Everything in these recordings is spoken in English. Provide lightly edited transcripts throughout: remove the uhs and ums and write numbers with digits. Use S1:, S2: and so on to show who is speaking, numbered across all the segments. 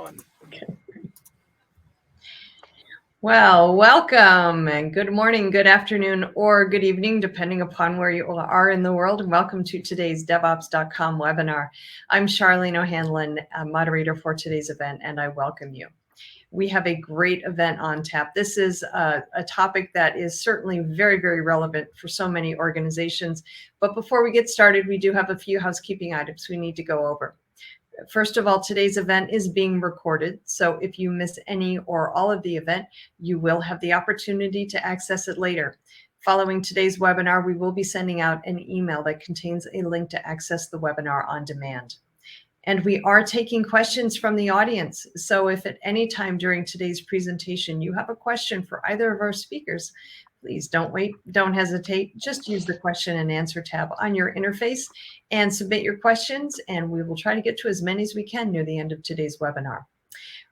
S1: on. Okay. Well, welcome and good morning, good afternoon, or good evening, depending upon where you are in the world. And welcome to today's DevOps.com webinar. I'm Charlene O'Hanlon, moderator for today's event, and I welcome you. We have a great event on tap. This is a topic that is certainly very, very relevant for so many organizations. But before we get started, we do have a few housekeeping items we need to go over. First of all, today's event is being recorded, so if you miss any or all of the event, you will have the opportunity to access it later. Following today's webinar, we will be sending out an email that contains a link to access the webinar on demand. And we are taking questions from the audience. So if at any time during today's presentation you have a question for either of our speakers, please don't wait, don't hesitate. Just use the question and answer tab on your interface and submit your questions, and we will try to get to as many as we can near the end of today's webinar.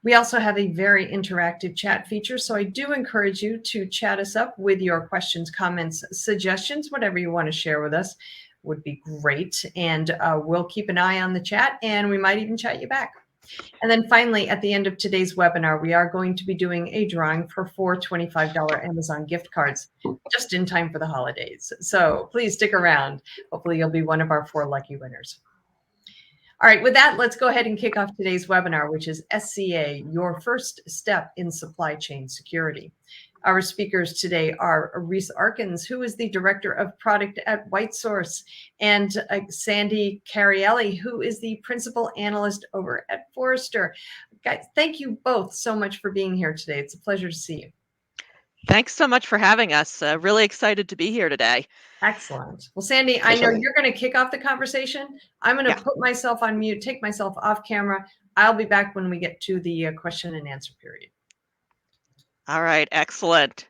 S1: We also have a very interactive chat feature, so I do encourage you to chat us up with your questions, comments, suggestions, whatever you want to share with us would be great. And we'll keep an eye on the chat, and we might even chat you back. And then finally, at the end of today's webinar, we are going to be doing a drawing for 4 $25 Amazon gift cards just in time for the holidays. So please stick around. Hopefully you'll be one of our 4 lucky winners. All right, with that, let's go ahead and kick off today's webinar, which is SCA, your first step in supply chain security. Our speakers today are Reese Arkins, who is the Director of Product at WhiteSource, and Sandy Carielli, who is the Principal Analyst over at Forrester. Guys, thank you both so much for being here today. It's a pleasure to see you.
S2: Thanks so much for having us. Really excited to be here today.
S1: Excellent. Well, Sandy, I know you're going to kick off the conversation. I'm going to put myself on mute, take myself off camera. I'll be back when we get to the question and answer period.
S2: All right, excellent.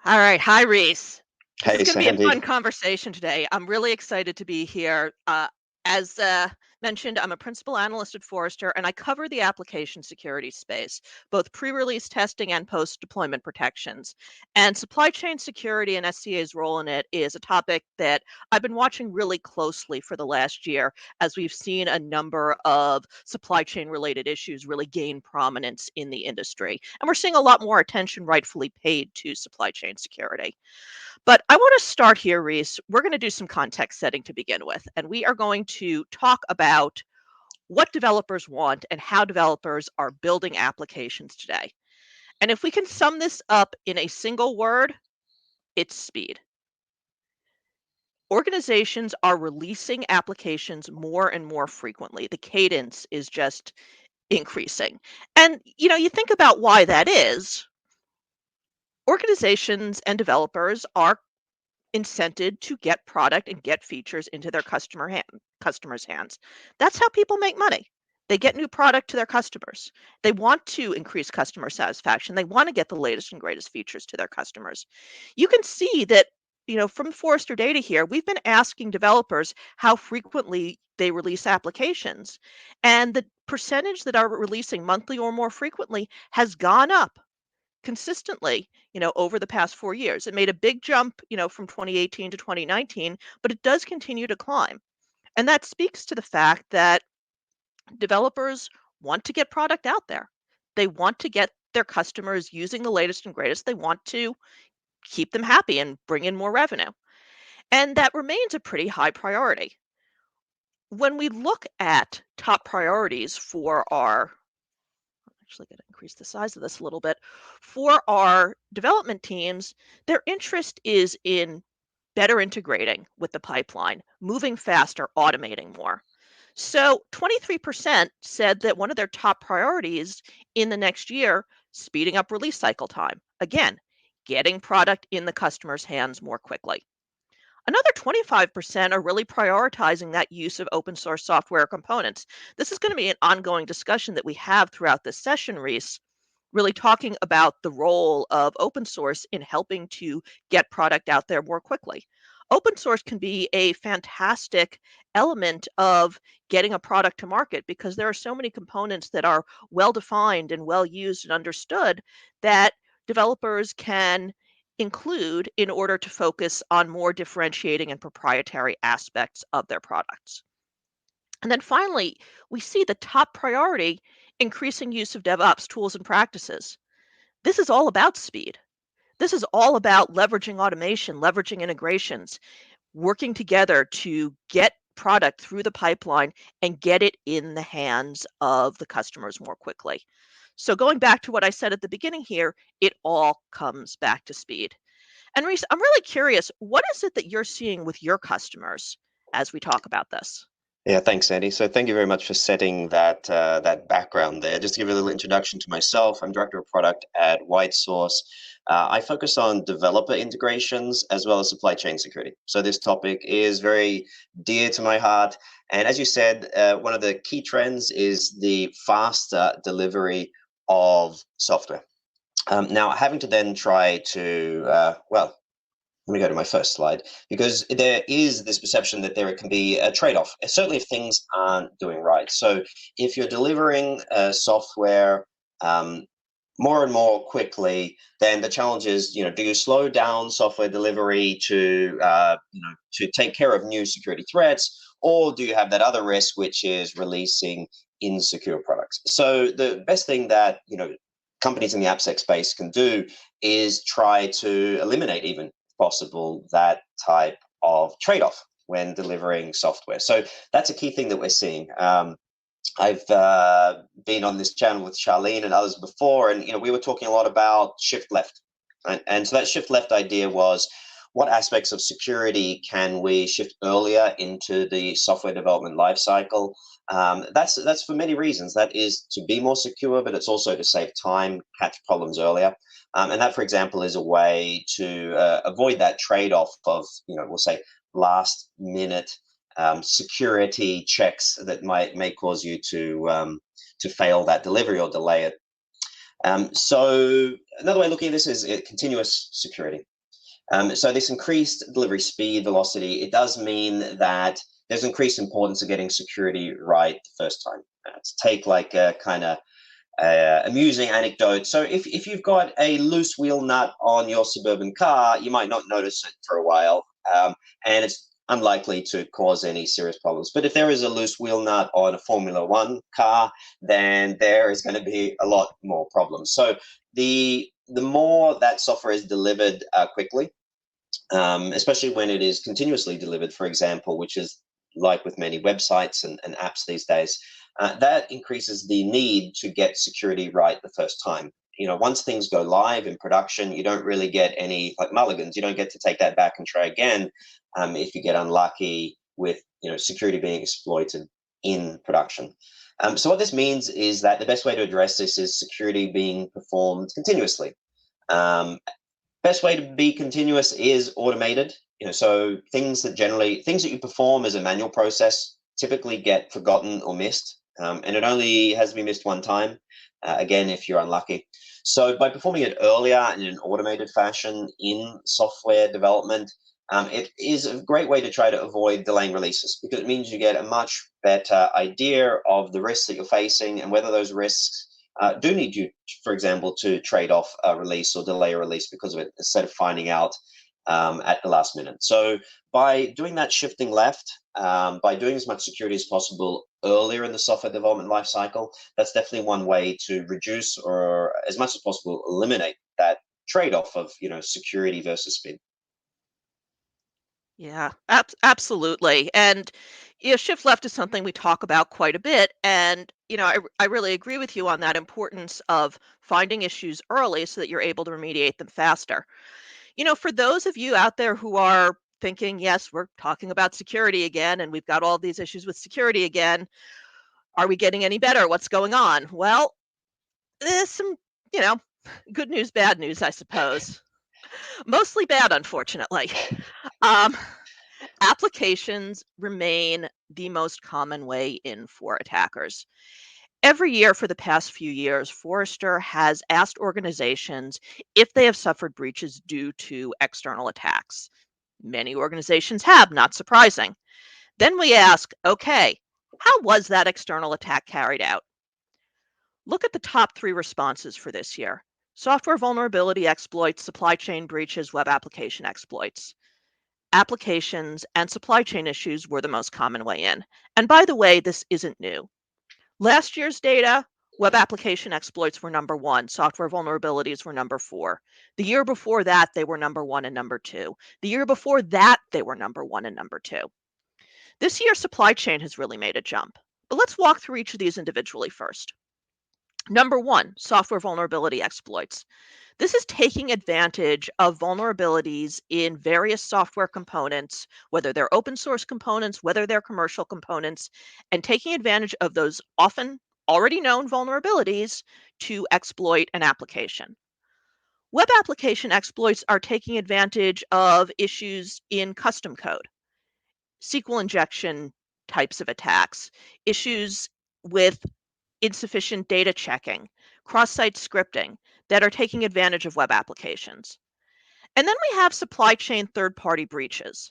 S2: All right, hi, Reese.
S3: Hey,
S2: it's going to be
S3: Sandy.
S2: a fun conversation today. I'm really excited to be here. As mentioned, I'm a principal analyst at Forrester, and I cover the application security space, both pre-release testing and post-deployment protections. And supply chain security and SCA's role in it is a topic that I've been watching really closely for the last year, as we've seen a number of supply chain related issues really gain prominence in the industry. And we're seeing a lot more attention rightfully paid to supply chain security. But I want to start here, Reese. We're going to do some context setting to begin with, and we are going to talk about what developers want and how developers are building applications today. And if we can sum this up in a single word, it's speed. Organizations are releasing applications more and more frequently. The cadence is just increasing. And, you think about why that is. Organizations and developers are incented to get product and get features into their customers' hands. That's how people make money. They get new product to their customers. They want to increase customer satisfaction. They want to get the latest and greatest features to their customers. You can see that, from Forrester data here, we've been asking developers how frequently they release applications. And the percentage that are releasing monthly or more frequently has gone up consistently, over the past 4 years. It made a big jump, from 2018 to 2019, but it does continue to climb. And that speaks to the fact that developers want to get product out there. They want to get their customers using the latest and greatest. They want to keep them happy and bring in more revenue. And that remains a pretty high priority. When we look at top priorities for our actually going to increase the size of this a little bit. For our development teams, their interest is in better integrating with the pipeline, moving faster, automating more. So 23% said that one of their top priorities in the next year, speeding up release cycle time. Again, getting product in the customer's hands more quickly. Another 25% are really prioritizing that use of open source software components. This is going to be an ongoing discussion that we have throughout this session, Reese, really talking about the role of open source in helping to get product out there more quickly. Open source can be a fantastic element of getting a product to market because there are so many components that are well defined and well used and understood that developers can include in order to focus on more differentiating and proprietary aspects of their products. And then finally, we see the top priority increasing use of DevOps tools and practices. This is all about speed. This is all about leveraging automation, leveraging integrations, working together to get product through the pipeline and get it in the hands of the customers more quickly. So going back to what I said at the beginning here, it all comes back to speed. And Reese, I'm really curious, what is it that you're seeing with your customers as we talk about this?
S3: Yeah, thanks, Andy. So thank you very much for setting that background there. Just to give you a little introduction to myself, I'm Director of Product at WhiteSource. I focus on developer integrations as well as supply chain security. So this topic is very dear to my heart. And as you said, one of the key trends is the faster delivery of software. Now, having to then try to, let me go to my first slide, because there is this perception that there can be a trade-off, certainly if things aren't doing right. So if you're delivering software more and more quickly, then the challenge is, do you slow down software delivery to, to take care of new security threats, or do you have that other risk, which is releasing insecure products? So the best thing that, companies in the AppSec space can do is try to eliminate even possible that type of trade-off when delivering software. So that's a key thing that we're seeing. I've been on this channel with Charlene and others before, and we were talking a lot about shift left, right? And so that shift left idea was, what aspects of security can we shift earlier into the software development lifecycle? That's for many reasons. That is to be more secure, but it's also to save time, catch problems earlier. And that, for example, is a way to avoid that trade-off of, we'll say, last minute security checks that may cause you to fail that delivery or delay it. So another way of looking at this is continuous security. So this increased delivery speed, velocity, it does mean that there's increased importance of getting security right the first time. To take like a kind of amusing anecdote. So if you've got a loose wheel nut on your suburban car, you might not notice it for a while, and it's unlikely to cause any serious problems. But if there is a loose wheel nut on a Formula One car, then there is going to be a lot more problems. So the more that software is delivered quickly, especially when it is continuously delivered, for example, which is like with many websites and apps these days, that increases the need to get security right the first time. Once things go live in production, you don't really get any like mulligans. You don't get to take that back and try again if you get unlucky with security being exploited in production. So what this means is that the best way to address this is security being performed continuously. Best way to be continuous is automated. So things that you perform as a manual process typically get forgotten or missed, and it only has to be missed one time. Again, if you're unlucky. So by performing it earlier in an automated fashion in software development, it is a great way to try to avoid delaying releases, because it means you get a much better idea of the risks that you're facing and whether those risks do need you, for example, to trade off a release or delay a release because of it, instead of finding out at the last minute. So by doing that shifting left, by doing as much security as possible earlier in the software development lifecycle, that's definitely one way to reduce or as much as possible eliminate that trade-off of security versus speed.
S2: Yeah, absolutely. And shift left is something we talk about quite a bit. And I really agree with you on that importance of finding issues early so that you're able to remediate them faster. For those of you out there who are thinking, yes, we're talking about security again, and we've got all these issues with security again. Are we getting any better? What's going on? Well, there's some, you know, good news, bad news, I suppose. Mostly bad, unfortunately. Um, Applications remain the most common way in for attackers. Every year for the past few years, Forrester has asked organizations if they have suffered breaches due to external attacks. Many organizations have, not surprising. Then we ask, okay, how was that external attack carried out? Look at the top 3 responses for this year: software vulnerability exploits, supply chain breaches, web application exploits. Applications and supply chain issues were the most common way in. And by the way, this isn't new. Last year's data Web application exploits were number 1. Software vulnerabilities were number 4. The year before that, they were number 1 and number 2. The year before that, they were number 1 and number 2. This year, supply chain has really made a jump. But let's walk through each of these individually first. Number 1, software vulnerability exploits. This is taking advantage of vulnerabilities in various software components, whether they're open source components, whether they're commercial components, and taking advantage of those often already known vulnerabilities to exploit an application. Web application exploits are taking advantage of issues in custom code, SQL injection types of attacks, issues with insufficient data checking, cross-site scripting that are taking advantage of web applications. And then we have supply chain third-party breaches.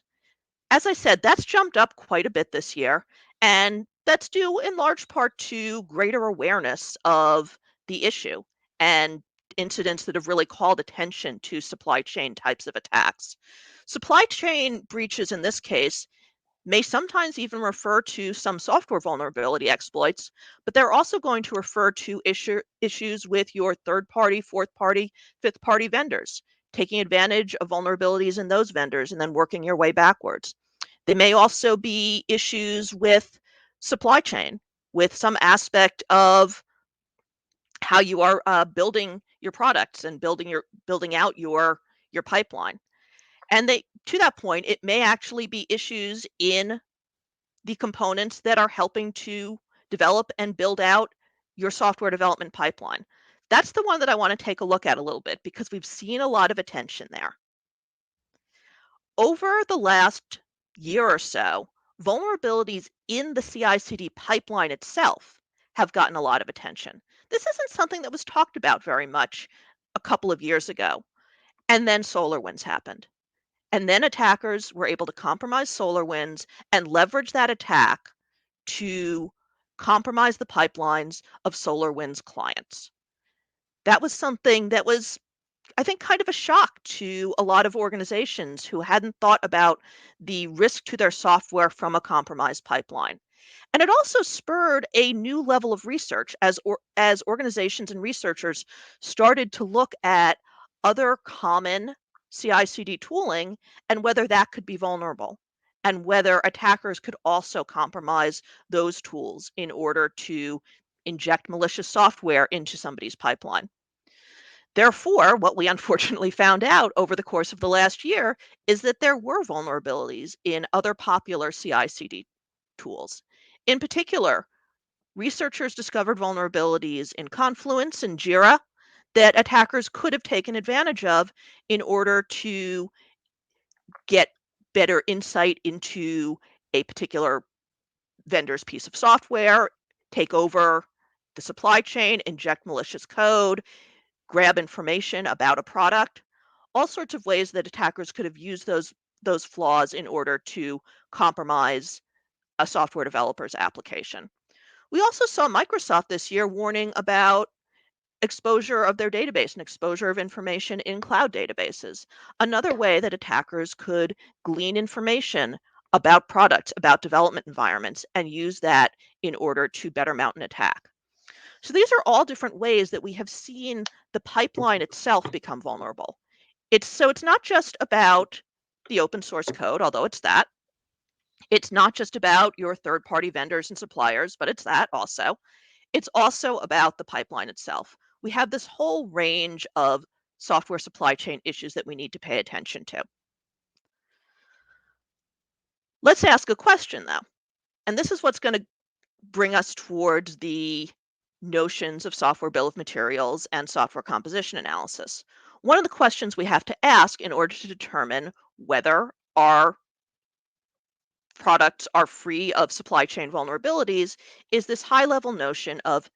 S2: As I said, that's jumped up quite a bit this year, and that's due in large part to greater awareness of the issue and incidents that have really called attention to supply chain types of attacks. Supply chain breaches in this case may sometimes even refer to some software vulnerability exploits, but they're also going to refer to issues with your third party, fourth party, fifth party vendors, taking advantage of vulnerabilities in those vendors and then working your way backwards. They may also be issues with supply chain, with some aspect of how you are building your products and building out your pipeline. And to that point, it may actually be issues in the components that are helping to develop and build out your software development pipeline. That's the one that I want to take a look at a little bit because we've seen a lot of attention there. Over the last year or so, vulnerabilities in the CICD pipeline itself have gotten a lot of attention. This isn't something that was talked about very much a couple of years ago. And then SolarWinds happened. And then attackers were able to compromise SolarWinds and leverage that attack to compromise the pipelines of SolarWinds clients. That was something that was, I think, kind of a shock to a lot of organizations who hadn't thought about the risk to their software from a compromised pipeline. And it also spurred a new level of research as organizations and researchers started to look at other common CI/CD tooling and whether that could be vulnerable and whether attackers could also compromise those tools in order to inject malicious software into somebody's pipeline. Therefore, what we unfortunately found out over the course of the last year is that there were vulnerabilities in other popular CI/CD tools. In particular, researchers discovered vulnerabilities in Confluence and Jira that attackers could have taken advantage of in order to get better insight into a particular vendor's piece of software, take over the supply chain, inject malicious code, grab information about a product, all sorts of ways that attackers could have used those flaws in order to compromise a software developer's application. We also saw Microsoft this year warning about exposure of their database and exposure of information in cloud databases. Another way that attackers could glean information about products, about development environments, and use that in order to better mount an attack. So these are all different ways that we have seen the pipeline itself become vulnerable. It's not just about the open source code, although it's that. It's not just about your third-party vendors and suppliers, but it's that also. It's also about the pipeline itself. We have this whole range of software supply chain issues that we need to pay attention to. Let's ask a question, though. And this is what's going to bring us towards the notions of software bill of materials and software composition analysis. One of the questions we have to ask in order to determine whether our products are free of supply chain vulnerabilities is this high-level notion of,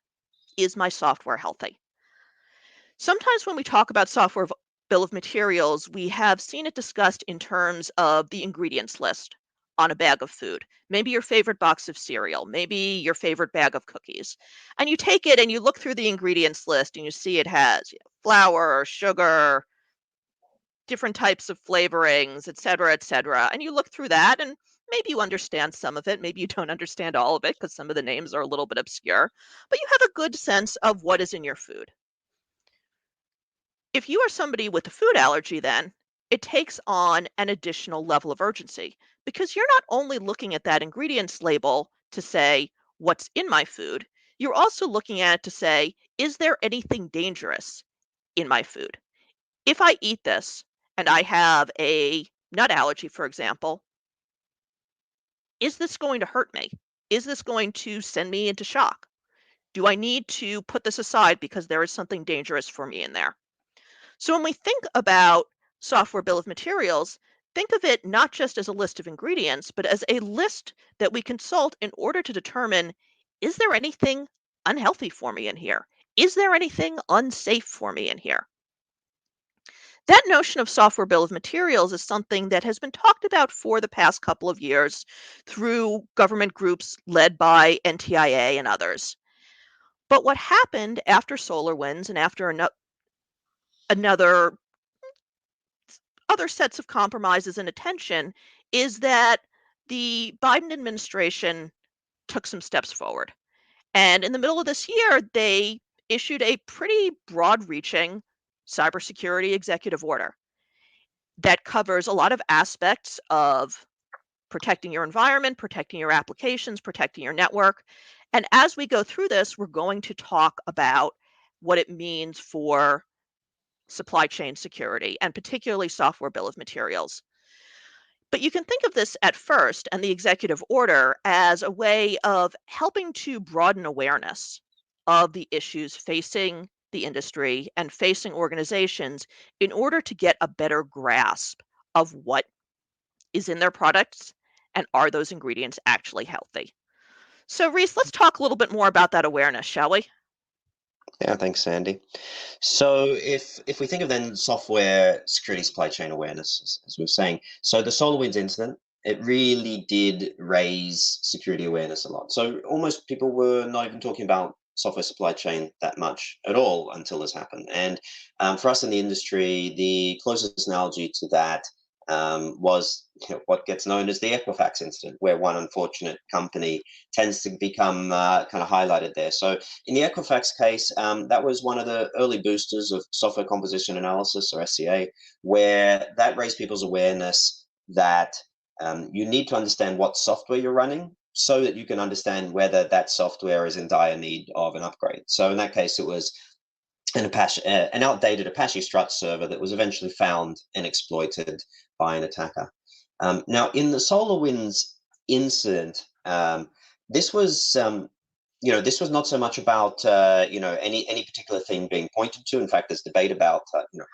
S2: is my software healthy? Sometimes when we talk about software bill of materials, we have seen it discussed in terms of the ingredients list on a bag of food, maybe your favorite box of cereal, maybe your favorite bag of cookies. And you take it and you look through the ingredients list and you see it has flour, sugar, different types of flavorings, et cetera, and you look through that and Maybe you understand some of it, maybe you don't understand all of it because some of the names are a little bit obscure, but you have a good sense of what is in your food. If you are somebody with a food allergy, then it takes on an additional level of urgency because you're not only looking at that ingredients label to say, what's in my food? You're also looking at it to say, is there anything dangerous in my food? If I eat this and I have a nut allergy, for example, is this going to hurt me? Is this going to send me into shock? Do I need to put this aside because there is something dangerous for me in there? So when we think about software bill of materials, think of it not just as a list of ingredients, but as a list that we consult in order to determine, is there anything unhealthy for me in here? Is there anything unsafe for me in here? That notion of software bill of materials is something that has been talked about for the past couple of years through government groups led by NTIA and others. But what happened after SolarWinds and after another other sets of compromises and attention is that the Biden administration took some steps forward. And in the middle of this year, they issued a pretty broad reaching cybersecurity executive order that covers a lot of aspects of protecting your environment, protecting your applications, protecting your network. And as we go through this, we're going to talk about what it means for supply chain security and particularly software bill of materials. But you can think of this at first and the executive order as a way of helping to broaden awareness of the issues facing the industry and facing organizations in order to get a better grasp of what is in their products and are those ingredients actually healthy. So, Reese, let's talk a little bit more about that awareness, shall we?
S3: Yeah, thanks, Sandy. So if we think of then software security supply chain awareness, as we were saying, so the SolarWinds incident, it really did raise security awareness a lot. So almost people were not even talking about software supply chain that much at all until this happened. And for us in the industry, the closest analogy to that was what gets known as the Equifax incident, where one unfortunate company tends to become kind of highlighted there. So in the Equifax case, that was one of the early boosters of software composition analysis, or SCA, where that raised people's awareness that you need to understand what software you're running so that you can understand whether that software is in dire need of an upgrade. So in that case, it was an outdated Apache Struts server that was eventually found and exploited by an attacker. Now, in the SolarWinds incident, this was this was not so much about any particular thing being pointed to. In fact, there's debate about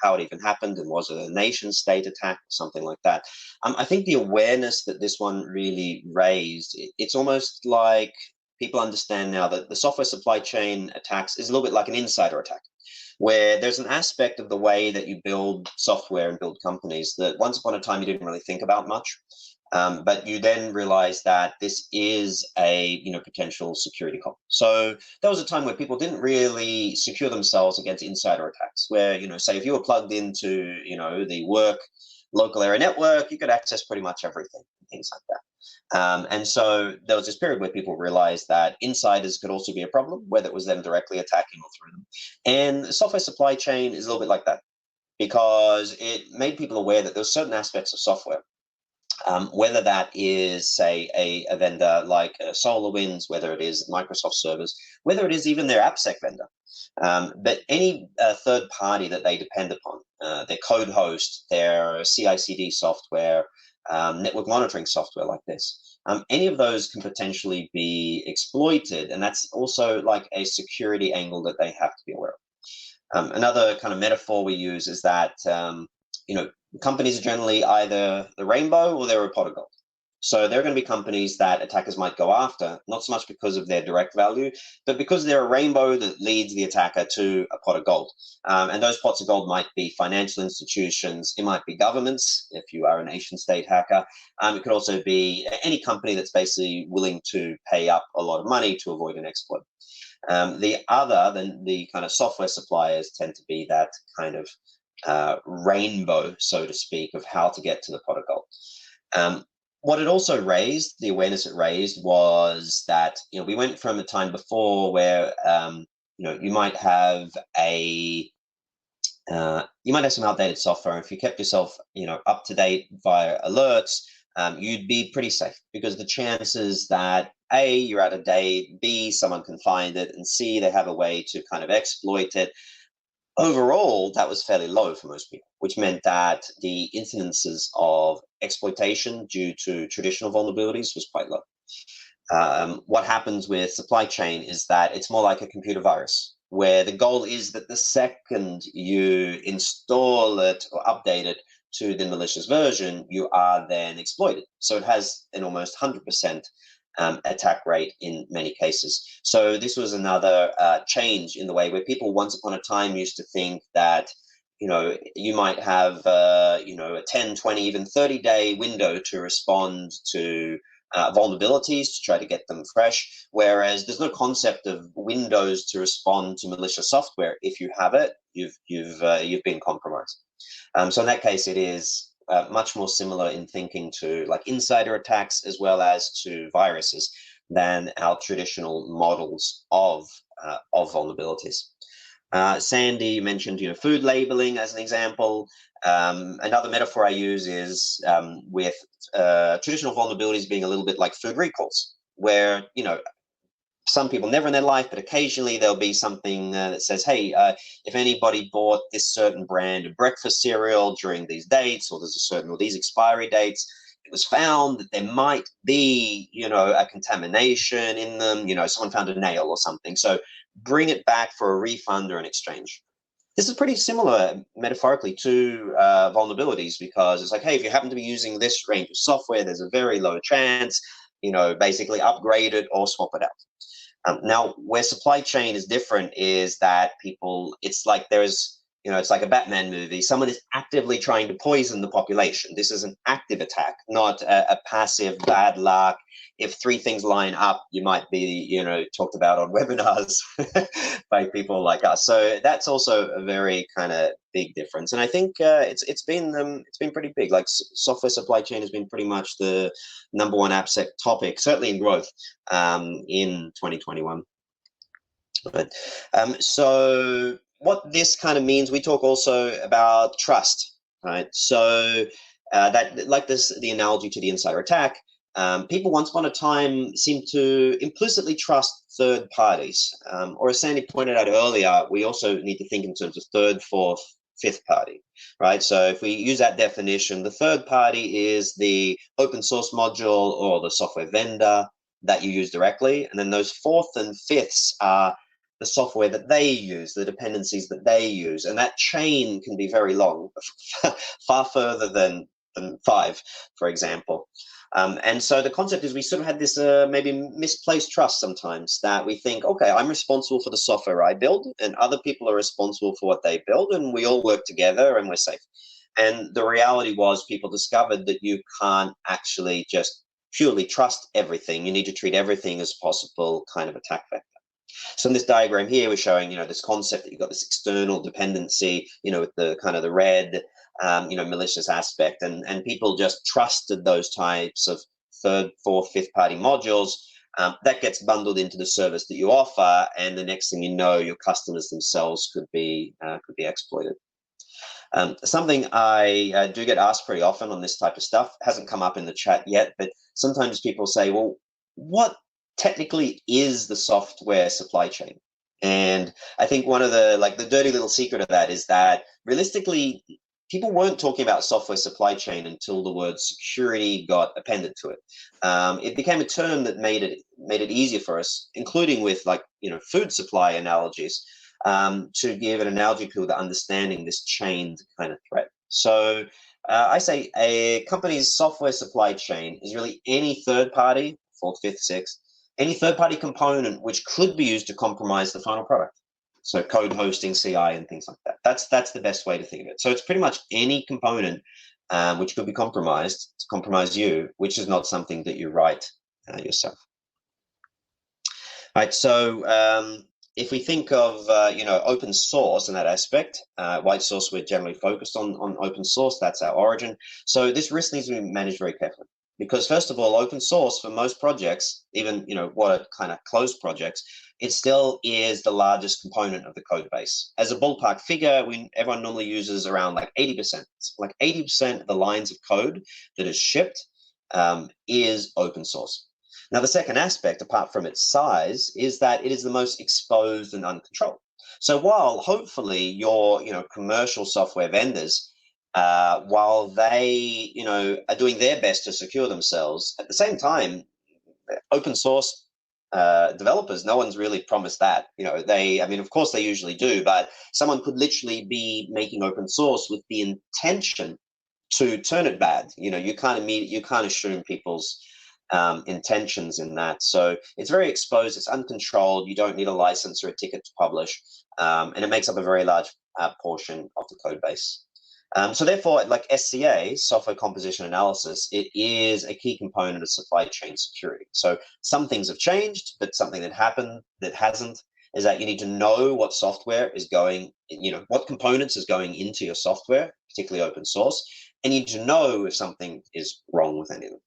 S3: how it even happened and was it a nation state attack or something like that. I think the awareness that this one really raised, it's almost like people understand now that the software supply chain attacks is a little bit like an insider attack, where there's an aspect of the way that you build software and build companies that once upon a time you didn't really think about much. But you then realize that this is a potential security hole. So there was a time where people didn't really secure themselves against insider attacks, where say if you were plugged into the work local area network, you could access pretty much everything, things like that. And so there was this period where people realized that insiders could also be a problem, whether it was them directly attacking or through them. And the software supply chain is a little bit like that because it made people aware that there's certain aspects of software, whether that is, say, a vendor like SolarWinds, whether it is Microsoft servers, whether it is even their AppSec vendor, but any third party that they depend upon, their code host, their CICD software, network monitoring software like this, any of those can potentially be exploited. And that's also like a security angle that they have to be aware of. Another kind of metaphor we use is that, companies are generally either the rainbow or they're a pot of gold. So there are going to be companies that attackers might go after, not so much because of their direct value, but because they're a rainbow that leads the attacker to a pot of gold. And those pots of gold might be financial institutions, it might be governments, if you are a nation state hacker. It could also be any company that's basically willing to pay up a lot of money to avoid an exploit. The kind of software suppliers tend to be that kind of rainbow, so to speak, of how to get to the pot of gold. what it also raised, the awareness it raised, was that we went from a time before where you might have some outdated software. If you kept yourself up to date via alerts, you'd be pretty safe, because the chances that A, you're out of date, B, someone can find it, and C, they have a way to kind of exploit it, overall, that was fairly low for most people, which meant that the incidences of exploitation due to traditional vulnerabilities was quite low. What happens with supply chain is that it's more like a computer virus, where the goal is that the second you install it or update it to the malicious version, you are then exploited. So it has an almost 100% attack rate in many cases. So this was another change in the way where people once upon a time used to think that you might have a 10, 20, even 30-day window to respond to vulnerabilities, to try to get them fresh, whereas there's no concept of windows to respond to malicious software. If you have it, you've been compromised. So in that case, it is much more similar in thinking to like insider attacks as well as to viruses than our traditional models of vulnerabilities. Sandy mentioned, food labeling as an example. Another metaphor I use is with traditional vulnerabilities being a little bit like food recalls, where some people never in their life, but occasionally there'll be something that says, hey, if anybody bought this certain brand of breakfast cereal during these dates, or there's these expiry dates, it was found that there might be, a contamination in them, someone found a nail or something. So bring it back for a refund or an exchange. This is pretty similar metaphorically to vulnerabilities, because it's like, hey, if you happen to be using this range of software, there's a very low chance, basically upgrade it or swap it out. Now, where supply chain is different is that it's like it's like a Batman movie. Someone is actively trying to poison the population. This is an active attack, not a passive bad luck. If three things line up, you might be, talked about on webinars by people like us. So that's also a very kind of big difference. And I think it's been pretty big. Like software supply chain has been pretty much the number one AppSec topic, certainly in growth in 2021. But so what this kind of means, we talk also about trust, right? So that, like the analogy to the insider attack, people once upon a time seemed to implicitly trust third parties. Or as Sandy pointed out earlier, we also need to think in terms of third, fourth, fifth party, right? So if we use that definition, the third party is the open source module or the software vendor that you use directly. And then those fourth and fifths are the software that they use, the dependencies that they use. And that chain can be very long, far further than 5, for example. And so the concept is we sort of had this maybe misplaced trust sometimes, that we think, okay, I'm responsible for the software I build and other people are responsible for what they build and we all work together and we're safe. And the reality was people discovered that you can't actually just purely trust everything. You need to treat everything as possible kind of attack vector. So in this diagram here, we're showing, this concept that you've got this external dependency, with the kind of the red, malicious aspect, and people just trusted those types of third, fourth, fifth party modules. That gets bundled into the service that you offer, and the next thing you know, your customers themselves could be exploited. Something I do get asked pretty often on this type of stuff, hasn't come up in the chat yet, but sometimes people say, well, what technically is the software supply chain? And I think one of the dirty little secret of that is that realistically, people weren't talking about software supply chain until the word security got appended to it. It became a term that made it easier for us, including with food supply analogies, to give an analogy to the understanding this chained kind of threat. So I say a company's software supply chain is really any third party, fourth, fifth, sixth, any third-party component which could be used to compromise the final product. So code hosting, CI, and things like that. That's the best way to think of it. So it's pretty much any component which could be compromised to compromise you, which is not something that you write yourself. All right. So if we think of open source in that aspect, White Source, we're generally focused on open source. That's our origin. So this risk needs to be managed very carefully. because first of all, open source for most projects, even what are kind of closed projects, it still is the largest component of the code base. As a ballpark figure, everyone normally uses around like 80%. Like 80% of the lines of code that is shipped is open source. Now, the second aspect, apart from its size, is that it is the most exposed and uncontrolled. So while hopefully your commercial software vendors, while they are doing their best to secure themselves, at the same time, open source developers, no one's really promised that. Of course they usually do, but someone could literally be making open source with the intention to turn it bad. You can't assume people's intentions in that. So it's very exposed, it's uncontrolled, you don't need a license or a ticket to publish, and it makes up a very large portion of the code base. So therefore, like SCA, software composition analysis, it is a key component of supply chain security. So some things have changed, but something that happened that hasn't is that you need to know what software is going, what components is going into your software, particularly open source, and you need to know if something is wrong with any of them.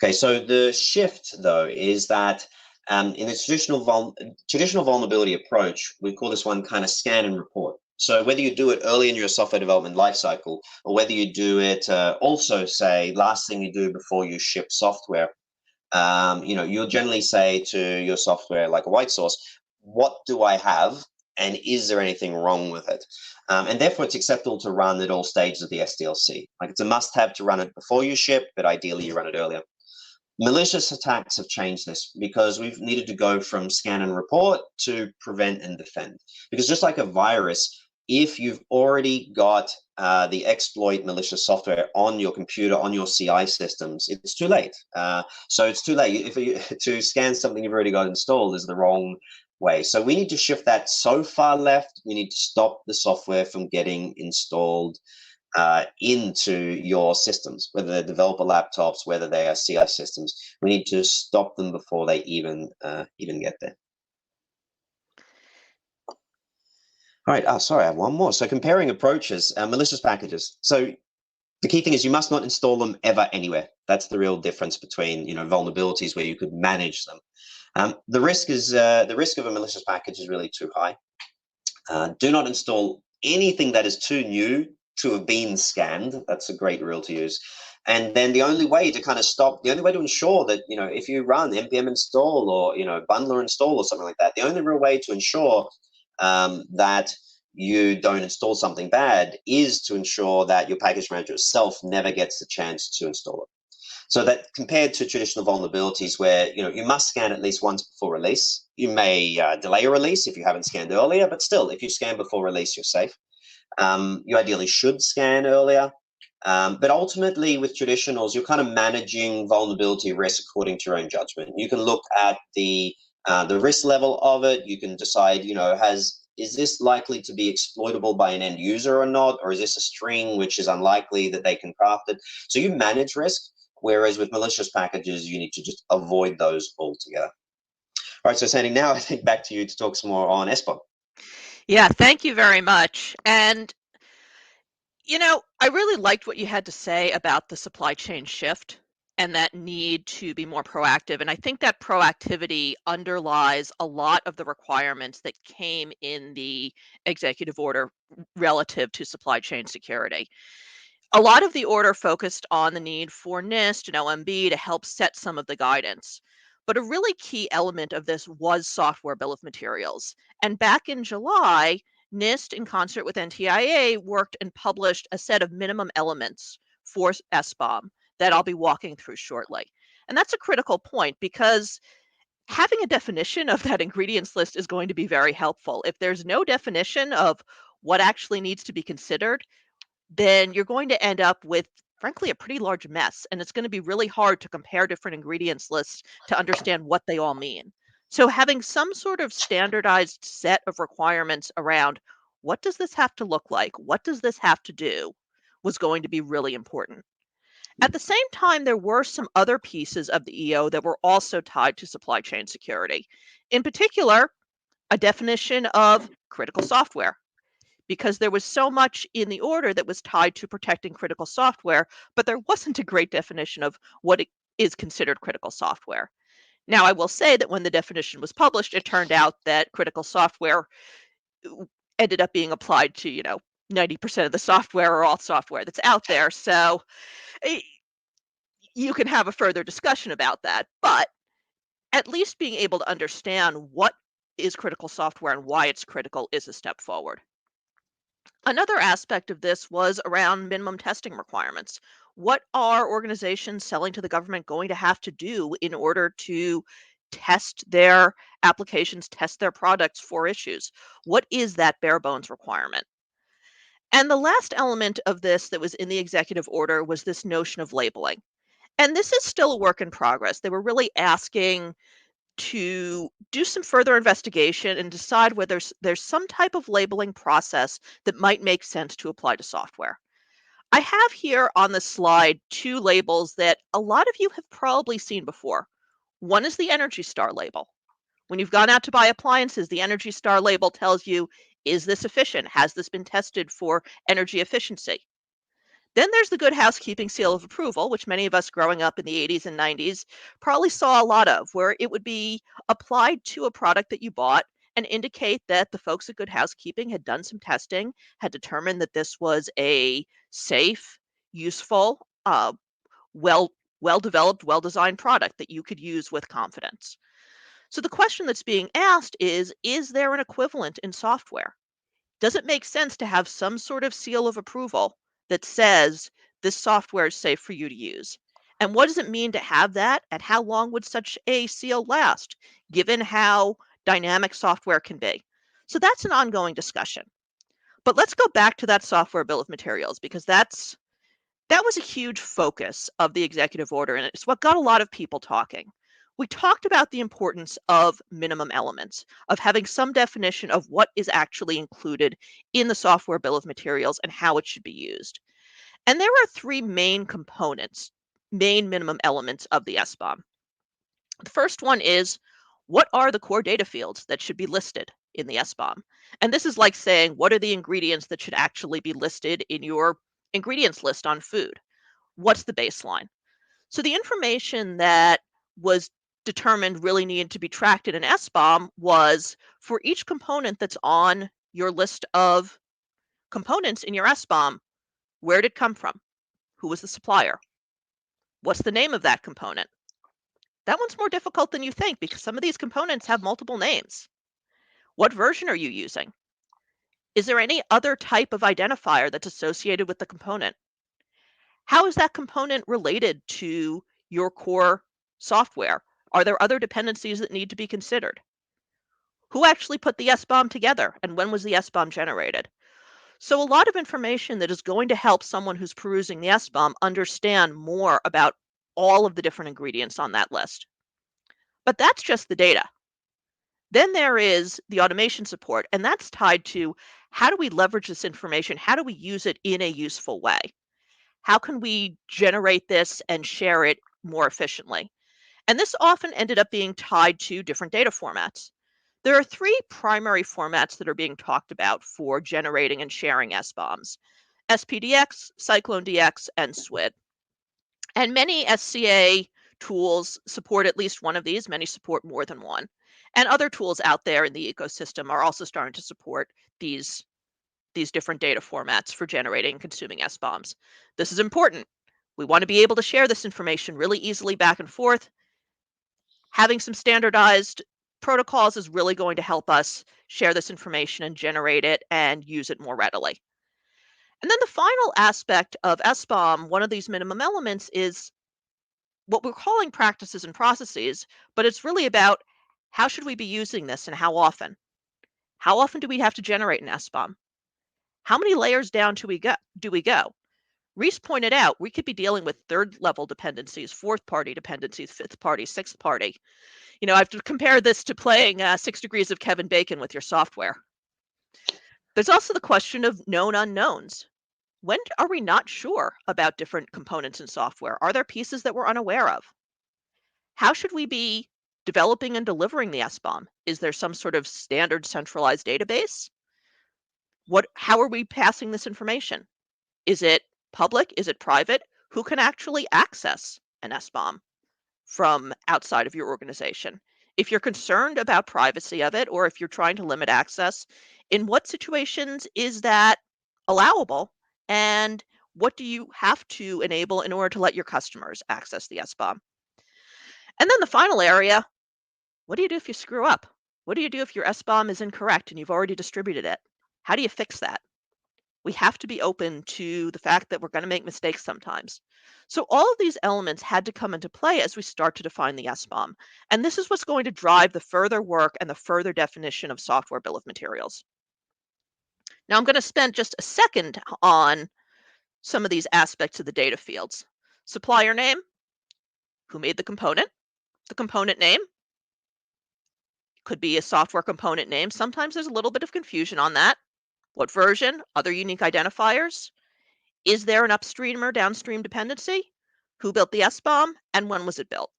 S3: Okay, so the shift, though, is that in the traditional vulnerability approach, we call this one kind of scan and report. So whether you do it early in your software development lifecycle, or whether you do it also, say, last thing you do before you ship software, you'll generally say to your software, like a white source, what do I have, and is there anything wrong with it? And therefore, it's acceptable to run at all stages of the SDLC. Like, it's a must-have to run it before you ship, but ideally you run it earlier. Malicious attacks have changed this because we've needed to go from scan and report to prevent and defend. Because just like a virus, if you've already got the exploit malicious software on your computer, on your CI systems, it's too late. So it's too late. To scan something you've already got installed is the wrong way. So we need to shift that so far left. We need to stop the software from getting installed into your systems, whether they're developer laptops, whether they are CI systems. We need to stop them before they even get there. All right, sorry, I have one more. So comparing approaches, malicious packages. So the key thing is you must not install them ever anywhere. That's the real difference between vulnerabilities where you could manage them. The risk of a malicious package is really too high. Do not install anything that is too new to have been scanned. That's a great rule to use. And then the only way to ensure that, if you run npm install or, bundler install or something like that, the only real way to ensure that you don't install something bad is to ensure that your package manager itself never gets the chance to install it. So that compared to traditional vulnerabilities where, you must scan at least once before release. You may delay a release if you haven't scanned earlier, but still, if you scan before release, you're safe. You ideally should scan earlier. But ultimately, with traditionals, you're kind of managing vulnerability risk according to your own judgment. You can look at the risk level of it. You can decide, is this likely to be exploitable by an end user or not? Or is this a string which is unlikely that they can craft it? So you manage risk, whereas with malicious packages, you need to just avoid those altogether. All right, so Sandy, now I think back to you to talk some more on Sbombs.
S2: Yeah, thank you very much. And, I really liked what you had to say about the supply chain shift and that need to be more proactive. And I think that proactivity underlies a lot of the requirements that came in the executive order relative to supply chain security. A lot of the order focused on the need for NIST and OMB to help set some of the guidance. But a really key element of this was software bill of materials. And back in July, NIST, in concert with NTIA, worked and published a set of minimum elements for SBOM that I'll be walking through shortly. And that's a critical point because having a definition of that ingredients list is going to be very helpful. If there's no definition of what actually needs to be considered, then you're going to end up with, frankly, a pretty large mess. And it's going to be really hard to compare different ingredients lists to understand what they all mean. So having some sort of standardized set of requirements around what does this have to look like? What does this have to do was going to be really important. At the same time, there were some other pieces of the EO that were also tied to supply chain security. In particular, a definition of critical software. because there was so much in the order that was tied to protecting critical software, but there wasn't a great definition of what is considered critical software. Now, I will say that when the definition was published, it turned out that critical software ended up being applied to, 90% of the software or all software that's out there. So you can have a further discussion about that, but at least being able to understand what is critical software and why it's critical is a step forward. Another aspect of this was around minimum testing requirements. What are organizations selling to the government going to have to do in order to test their applications, test their products for issues? What is that bare bones requirement? And the last element of this that was in the executive order was this notion of labeling. And this is still a work in progress. They were really asking to do some further investigation and decide whether there's some type of labeling process that might make sense to apply to software. I have here on the slide two labels that a lot of you have probably seen before. One is the Energy Star label. When you've gone out to buy appliances, the Energy Star label tells you, is this efficient? Has this been tested for energy efficiency? Then there's the Good Housekeeping seal of approval, which many of us growing up in the 80s and 90s probably saw a lot of, where it would be applied to a product that you bought and indicate that the folks at Good Housekeeping had done some testing, had determined that this was a safe, useful, well developed, well designed product that you could use with confidence. So the question that's being asked is there an equivalent in software? Does it make sense to have some sort of seal of approval that says this software is safe for you to use? And what does it mean to have that? And how long would such a seal last, given how dynamic software can be? So that's an ongoing discussion. But let's go back to that software bill of materials, because that was a huge focus of the executive order, and it's what got a lot of people talking. We talked about the importance of minimum elements, of having some definition of what is actually included in the software bill of materials and how it should be used. And there are three main components, main minimum elements of the SBOM. The first one is, what are the core data fields that should be listed in the SBOM? And this is like saying, what are the ingredients that should actually be listed in your ingredients list on food? What's the baseline? So the information that was determined really needed to be tracked in an SBOM was for each component that's on your list of components in your SBOM, where did it come from? Who was the supplier? What's the name of that component? That one's more difficult than you think because some of these components have multiple names. What version are you using? Is there any other type of identifier that's associated with the component? How is that component related to your core software? Are there other dependencies that need to be considered? Who actually put the SBOM together and when was the SBOM generated? So a lot of information that is going to help someone who's perusing the SBOM understand more about all of the different ingredients on that list. But that's just the data. Then there is the automation support, and that's tied to how do we leverage this information? How do we use it in a useful way? How can we generate this and share it more efficiently? And this often ended up being tied to different data formats. There are three primary formats that are being talked about for generating and sharing SBOMs: SPDX, CycloneDX, and SWID. And many SCA tools support at least one of these, many support more than one. And other tools out there in the ecosystem are also starting to support these different data formats for generating and consuming SBOMs. This is important. We want to be able to share this information really easily back and forth. Having some standardized protocols is really going to help us share this information and generate it and use it more readily. And then the final aspect of SBOM, one of these minimum elements, is what we're calling practices and processes, but it's really about how should we be using this and how often? How often do we have to generate an SBOM? How many layers down do we go? Reese pointed out we could be dealing with third level dependencies, fourth party dependencies, fifth party, sixth party. I've compared this to playing 6 Degrees of Kevin Bacon with your software. There's also the question of known unknowns. When are we not sure about different components in software? Are there pieces that we're unaware of? How should we be developing and delivering the SBOM? Is there some sort of standard centralized database? How are we passing this information? Is it public? Is it private? Who can actually access an SBOM from outside of your organization? If you're concerned about privacy of it, or if you're trying to limit access, in what situations is that allowable? And what do you have to enable in order to let your customers access the SBOM? And then the final area, what do you do if you screw up? What do you do if your SBOM is incorrect and you've already distributed it? How do you fix that? We have to be open to the fact that we're going to make mistakes sometimes. So all of these elements had to come into play as we start to define the SBOM. And this is what's going to drive the further work and the further definition of software bill of materials. Now I'm going to spend just a second on some of these aspects of the data fields. Supplier name, who made the component name, could be a software component name. Sometimes there's a little bit of confusion on that. What version, other unique identifiers. Is there an upstream or downstream dependency? Who built the SBOM and when was it built?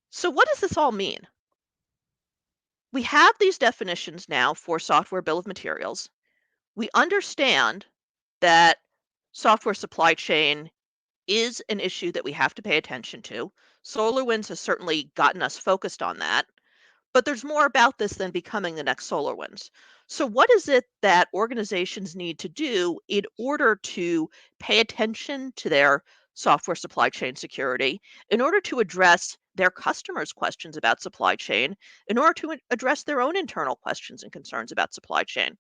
S2: So what does this all mean? We have these definitions now for software bill of materials. We understand that software supply chain is an issue that we have to pay attention to. SolarWinds has certainly gotten us focused on that. But there's more about this than becoming the next SolarWinds. So what is it that organizations need to do in order to pay attention to their software supply chain security, in order to address their customers' questions about supply chain, in order to address their own internal questions and concerns about supply chain?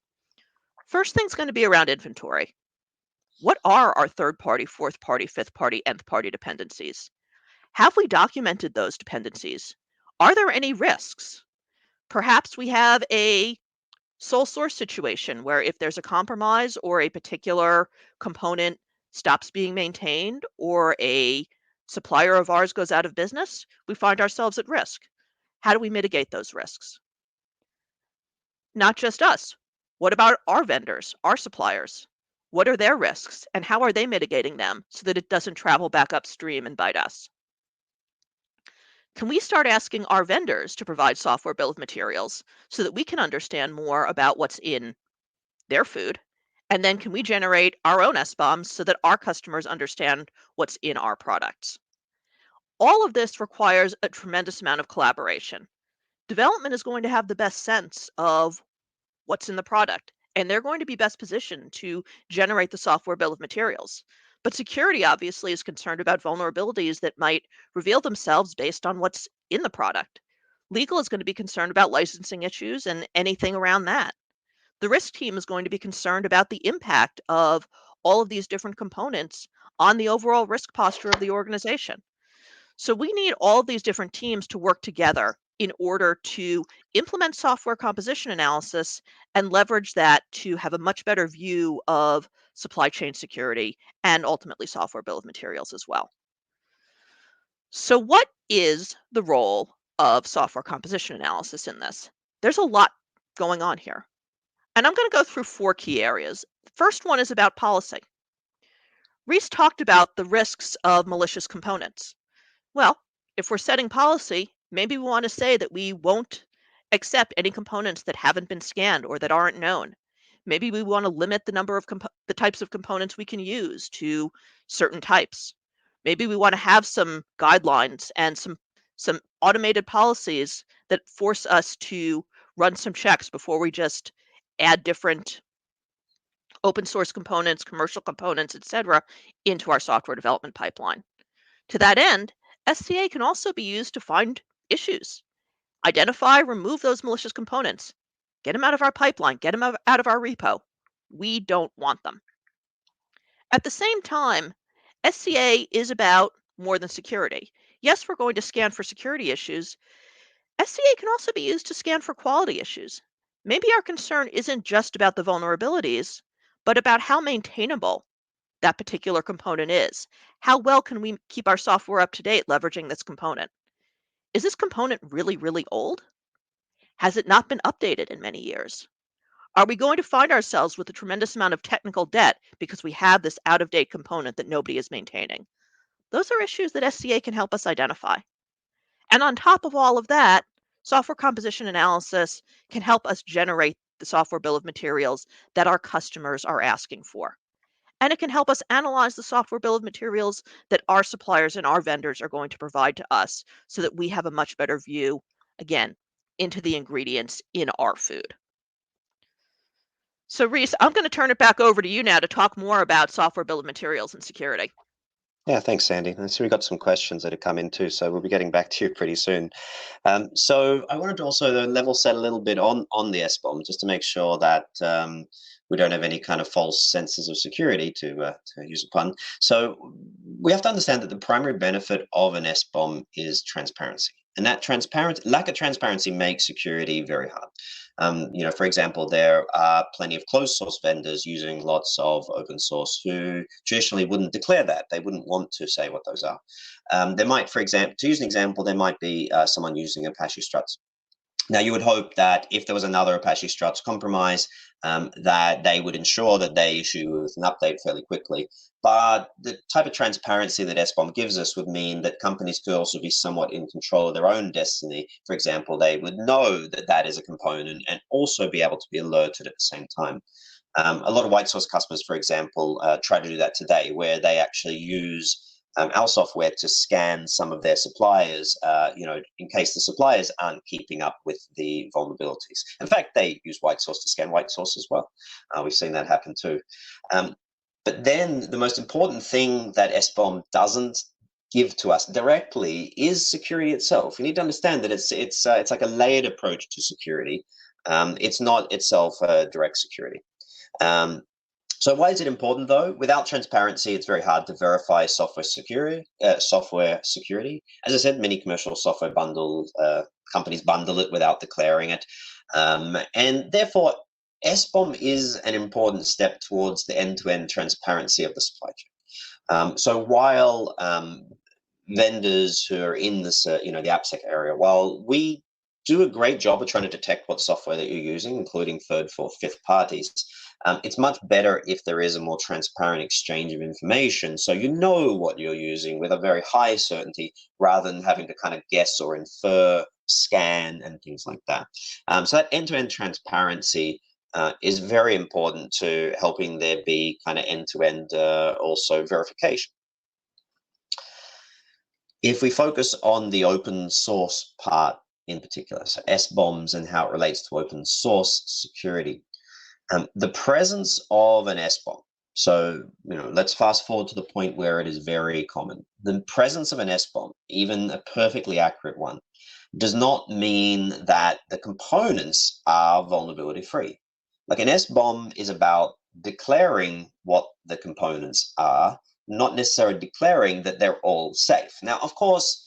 S2: First thing's going to be around inventory. What are our third party, fourth party, fifth party, nth party dependencies? Have we documented those dependencies? Are there any risks? Perhaps we have a sole source situation where if there's a compromise or a particular component stops being maintained or a supplier of ours goes out of business, we find ourselves at risk. How do we mitigate those risks? Not just us. What about our vendors, our suppliers? What are their risks and how are they mitigating them so that it doesn't travel back upstream and bite us? Can we start asking our vendors to provide software bill of materials so that we can understand more about what's in their food? And then can we generate our own SBOMs so that our customers understand what's in our products? All of this requires a tremendous amount of collaboration. Development is going to have the best sense of what's in the product, and they're going to be best positioned to generate the software bill of materials. But security obviously is concerned about vulnerabilities that might reveal themselves based on what's in the product. Legal is going to be concerned about licensing issues and anything around that. The risk team is going to be concerned about the impact of all of these different components on the overall risk posture of the organization. So we need all of these different teams to work together in order to implement software composition analysis and leverage that to have a much better view of supply chain security and ultimately software bill of materials as well. So what is the role of software composition analysis in this? There's a lot going on here. And I'm going to go through 4 key areas. The first one is about policy. Reese talked about the risks of malicious components. Well, if we're setting policy, maybe we want to say that we won't accept any components that haven't been scanned or that aren't known. Maybe we want to limit the number of the types of components we can use to certain types. Maybe we want to have some guidelines and some automated policies that force us to run some checks before we just add different open source components, commercial components, etc., into our software development pipeline. To that end, SCA can also be used to find issues, identify, remove those malicious components, get them out of our pipeline, get them out of our repo. We don't want them. At the same time, SCA is about more than security. Yes, we're going to scan for security issues. SCA can also be used to scan for quality issues. Maybe our concern isn't just about the vulnerabilities, but about how maintainable that particular component is. How well can we keep our software up to date leveraging this component? Is this component really, really old? Has it not been updated in many years? Are we going to find ourselves with a tremendous amount of technical debt because we have this out of date component that nobody is maintaining? Those are issues that SCA can help us identify. And on top of all of that, software composition analysis can help us generate the software bill of materials that our customers are asking for. And it can help us analyze the software bill of materials that our suppliers and our vendors are going to provide to us so that we have a much better view, again, into the ingredients in our food. So Reese, I'm going to turn it back over to you now to talk more about software bill of materials and security.
S3: Yeah, thanks, Sandy. I see we got some questions that have come in too, so we'll be getting back to you pretty soon. So I wanted to also level set a little bit on the SBOM, just to make sure that we don't have any kind of false senses of security, to use a pun. So we have to understand that the primary benefit of an SBOM is transparency, and that lack of transparency makes security very hard. For example, there are plenty of closed source vendors using lots of open source who traditionally wouldn't declare that. They wouldn't want to say what those are. There might, for example, to use an example, there might be someone using Apache Struts. Now, you would hope that if there was another Apache Struts compromise, that they would ensure that they issue with an update fairly quickly. But the type of transparency that SBOM gives us would mean that companies could also be somewhat in control of their own destiny. For example, they would know that that is a component and also be able to be alerted at the same time. A lot of white source customers, for example, try to do that today, where they actually use our software to scan some of their suppliers, in case the suppliers aren't keeping up with the vulnerabilities. In fact, they use white source to scan white source as well. We've seen that happen too. But then the most important thing that SBOM doesn't give to us directly is security itself. You need to understand that it's like a layered approach to security. It's not itself direct security. So why is it important though? Without transparency, it's very hard to verify software security. As I said, many commercial software companies bundle it without declaring it, and therefore SBOM is an important step towards the end-to-end transparency of the supply chain. So while vendors who are in this, the AppSec area, while we do a great job of trying to detect what software that you're using, including third, fourth, fifth parties, it's much better if there is a more transparent exchange of information, so you know what you're using with a very high certainty, rather than having to kind of guess or infer, scan, and things like that. So that end-to-end transparency is very important to helping there be kind of end-to-end also verification. If we focus on the open source part in particular, so SBOMs and how it relates to open source security, the presence of an SBOM, so let's fast forward to the point where it is very common. The presence of an SBOM, even a perfectly accurate one, does not mean that the components are vulnerability free. Like an SBOM is about declaring what the components are, not necessarily declaring that they're all safe. Now, of course,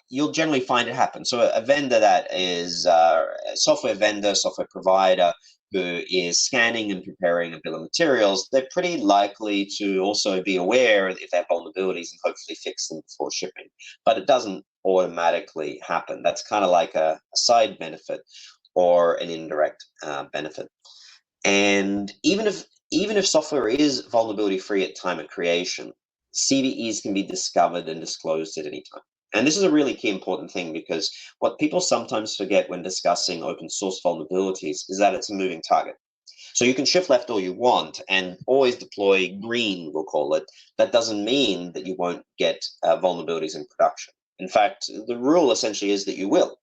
S3: you'll generally find it happen. So a vendor that is a software vendor, software provider, who is scanning and preparing a bill of materials, they're pretty likely to also be aware if they have vulnerabilities and hopefully fix them before shipping. But it doesn't automatically happen. That's kind of like a side benefit or an indirect benefit. And even if software is vulnerability free at time of creation, CVEs can be discovered and disclosed at any time. And this is a really key important thing, because what people sometimes forget when discussing open source vulnerabilities is that it's a moving target. So you can shift left all you want and always deploy green, we'll call it. That doesn't mean that you won't get vulnerabilities in production. In fact, the rule essentially is that you will,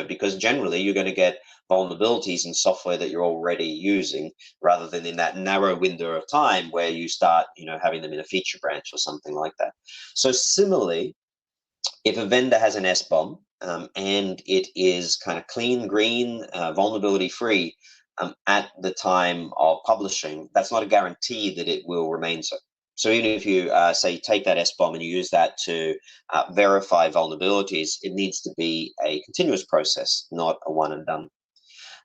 S3: because generally you're going to get vulnerabilities in software that you're already using, rather than in that narrow window of time where you start, having them in a feature branch or something like that. So similarly, if a vendor has an SBOM and it is kind of clean, green, vulnerability free at the time of publishing, that's not a guarantee that it will remain so. So even if you say take that SBOM and you use that to verify vulnerabilities, it needs to be a continuous process, not a one and done.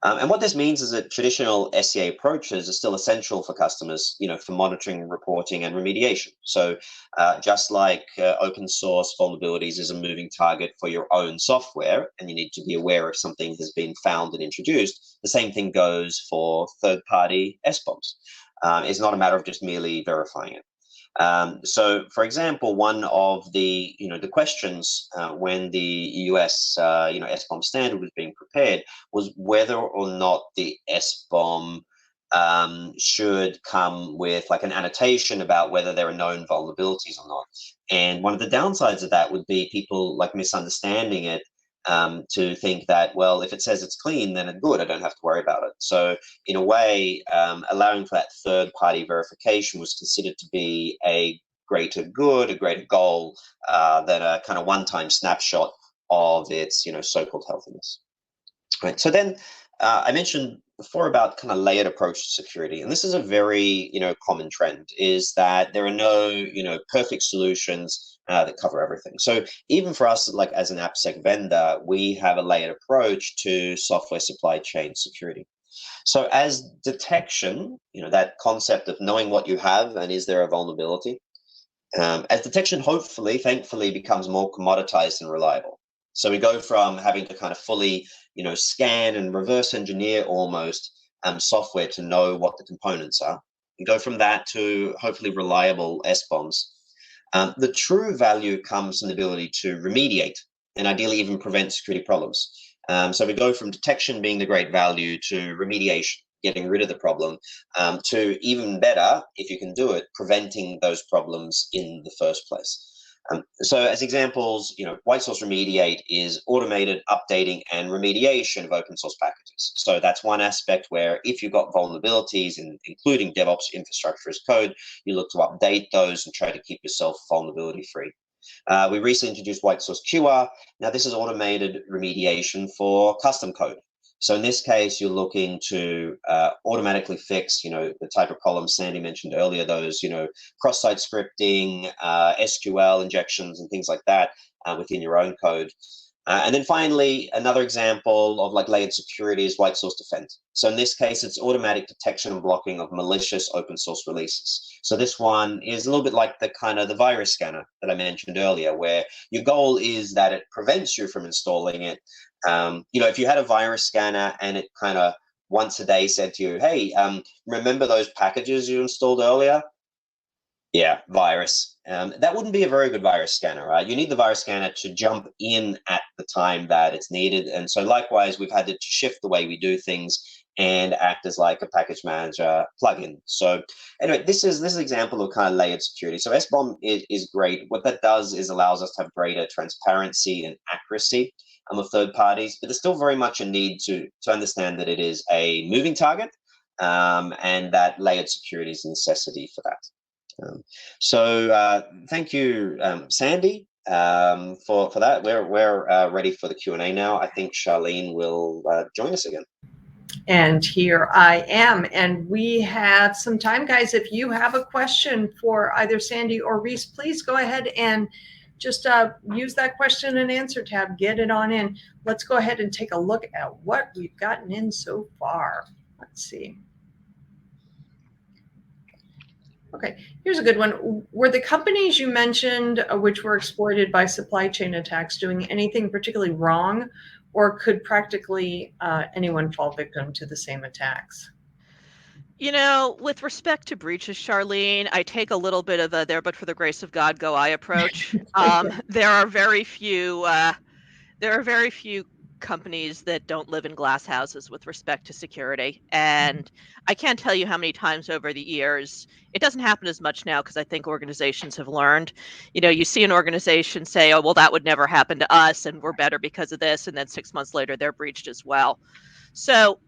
S3: And what this means is that traditional SCA approaches are still essential for customers, for monitoring, reporting, and remediation. So just like open source vulnerabilities is a moving target for your own software, and you need to be aware if something has been found and introduced, the same thing goes for third-party SBOMs. It's not a matter of just merely verifying it. So, for example, one of the the questions when the US SBOM standard was being prepared was whether or not the SBOM should come with like an annotation about whether there are known vulnerabilities or not. And one of the downsides of that would be people like misunderstanding it to think that, well, if it says it's clean, then it's good. I don't have to worry about it. So in a way, allowing for that third-party verification was considered to be a greater good, a greater goal than a kind of one-time snapshot of its so-called healthiness. Right. So then I mentioned before about kind of layered approach to security, and this is a very common trend, is that there are no perfect solutions that cover everything. So even for us, like as an AppSec vendor, we have a layered approach to software supply chain security. So as detection, that concept of knowing what you have and is there a vulnerability, as detection hopefully, thankfully, becomes more commoditized and reliable. So we go from having to kind of fully, scan and reverse engineer almost software to know what the components are. We go from that to hopefully reliable SBOMs. The true value comes from the ability to remediate and ideally even prevent security problems. So we go from detection being the great value to remediation, getting rid of the problem, to even better, if you can do it, preventing those problems in the first place. So as examples, White Source Remediate is automated updating and remediation of open source packages. So that's one aspect where if you've got vulnerabilities, including DevOps infrastructure as code, you look to update those and try to keep yourself vulnerability free. We recently introduced White Source QR. Now this is automated remediation for custom code. So in this case, you're looking to automatically fix, the type of problems Sandy mentioned earlier, those, cross-site scripting, SQL injections, and things like that within your own code. And then finally, another example of like layered security is White Source Defend. So in this case, it's automatic detection and blocking of malicious open source releases. So this one is a little bit like the virus scanner that I mentioned earlier, where your goal is that it prevents you from installing it. If you had a virus scanner and it kind of once a day said to you, hey, remember those packages you installed earlier? Yeah, virus. That wouldn't be a very good virus scanner, right? You need the virus scanner to jump in at the time that it's needed. And so likewise, we've had to shift the way we do things and act as like a package manager plugin. So anyway, this is an example of kind of layered security. So SBOM is great. What that does is allows us to have greater transparency and accuracy of third parties, but there's still very much a need to understand that it is a moving target and that layered security is a necessity for that. So thank you, Sandy, for that. We're ready for the Q&A now. I think Charlene will join us again.
S1: And here I am. And we have some time, guys. If you have a question for either Sandy or Reese, please go ahead and just use that question and answer tab. Get it on in. Let's go ahead and take a look at what we've gotten in so far. Let's see. Okay, here's a good one. Were the companies you mentioned, which were exploited by supply chain attacks, doing anything particularly wrong, or could practically anyone fall victim to the same attacks?
S2: With respect to breaches, Charlene, I take a little bit of a there but for the grace of God go I approach. There are very few companies that don't live in glass houses with respect to security. And I can't tell you how many times over the years, it doesn't happen as much now because I think organizations have learned. You see an organization say, oh, well, that would never happen to us and we're better because of this. And then 6 months later, they're breached as well. So,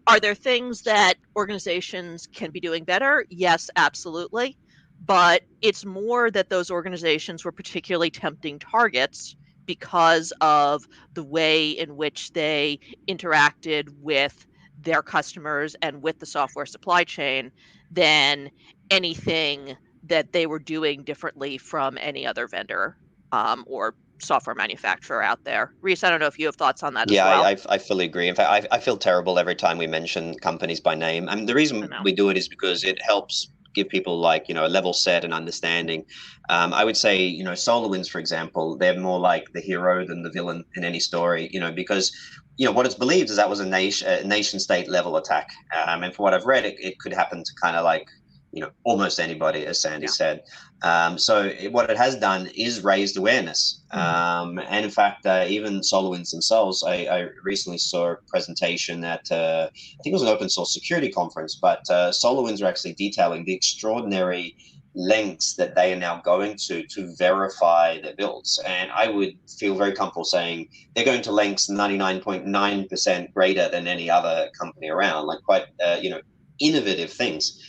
S2: are there things that organizations can be doing better? Yes, absolutely. But it's more that those organizations were particularly tempting targets because of the way in which they interacted with their customers and with the software supply chain than anything that they were doing differently from any other vendor or software manufacturer out there. Reese, I don't know if you have thoughts on that as well.
S3: I fully agree. In fact, I feel terrible every time we mention companies by name. I mean, the reason we do it is because it helps give people like, a level set and understanding. I would say, SolarWinds, for example, they're more like the hero than the villain in any story, because, what it's believed is that was a nation state level attack. And from what I've read, it could happen to kind of like almost anybody, as Sandy
S2: Yeah.
S3: said. So what it has done is raised awareness. And in fact, even SolarWinds themselves, I recently saw a presentation at, I think it was an open source security conference, but SolarWinds are actually detailing the extraordinary lengths that they are now going to verify their builds. And I would feel very comfortable saying they're going to lengths 99.9% greater than any other company around, like quite, innovative things.